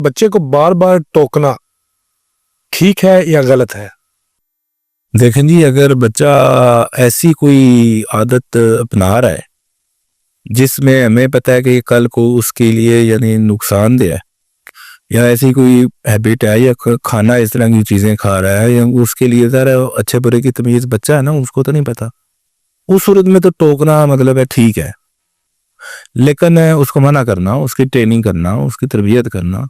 बच्चे को बार बार टोकना ठीक है या गलत है? देखें जी, अगर बच्चा ऐसी कोई आदत अपना रहा है जिसमें हमें पता है कि ये कल को उसके लिए यानी नुकसानदेह है, या ऐसी कोई हैबिट है या खाना इस तरह की चीज़ें खा रहा है या उसके लिए ज़रा अच्छे बुरे की तमीज़ बच्चा है ना, उसको तो नहीं पता। उस सूरत में तो टोकना मतलब है ठीक है, लेकिन उसको मना करना, उसकी ट्रेनिंग करना, उसकी तरबियत करना।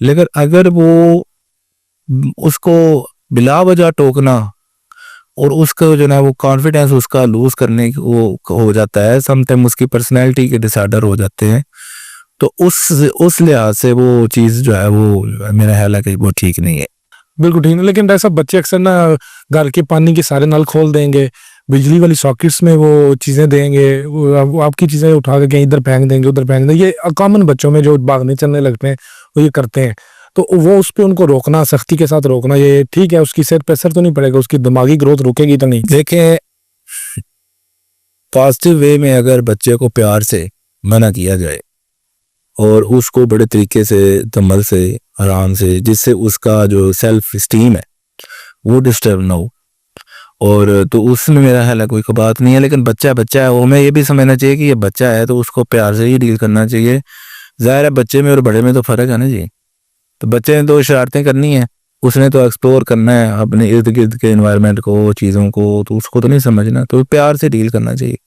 लेकिन अगर वो उसको बिला वजह टोकना और उसका जो है वो कॉन्फिडेंस उसका लूज करने वो हो जाता है, समटाइम उसकी पर्सनैलिटी के डिसऑर्डर हो जाते हैं, तो उस लिहाज से वो चीज़ जो है वो मेरा ख्याल है कि वो ठीक नहीं है। बिल्कुल ठीक है, लेकिन ऐसा बच्चे अक्सर ना घर के पानी के सारे नल खोल देंगे, बिजली वाली सॉकेट्स में वो चीज़ें देंगे, वो आपकी चीज़ें उठा के कहीं इधर फेंक देंगे उधर फेंक देंगे। ये कॉमन बच्चों में जो भागने चलने लगते हैं वो ये करते हैं। तो वो उस पर उनको रोकना, सख्ती के साथ रोकना, ये ठीक है? उसकी सेहत पे असर तो नहीं पड़ेगा? उसकी दिमागी ग्रोथ रुकेगी तो नहीं? देखें, पॉजिटिव वे में अगर बच्चे को प्यार से मना किया जाए और उसको बड़े तरीके से तमल से आराम से, जिससे उसका जो सेल्फ इस्टीम है वो डिस्टर्ब ना हो, और तो उसमें मेरा ख्याल है कोई बात नहीं है। लेकिन बच्चा बच्चा है, वो हमें ये भी समझना चाहिए कि ये बच्चा है तो उसको प्यार से ही डील करना चाहिए। ज़ाहिर है बच्चे में और बड़े में तो फ़र्क है ना जी। तो बच्चे ने तो शरारतें करनी है, उसने तो एक्सप्लोर करना है अपने इर्द गिर्द के एनवायरनमेंट को, चीज़ों को, तो उसको तो नहीं समझना, तो प्यार से डील करना चाहिए।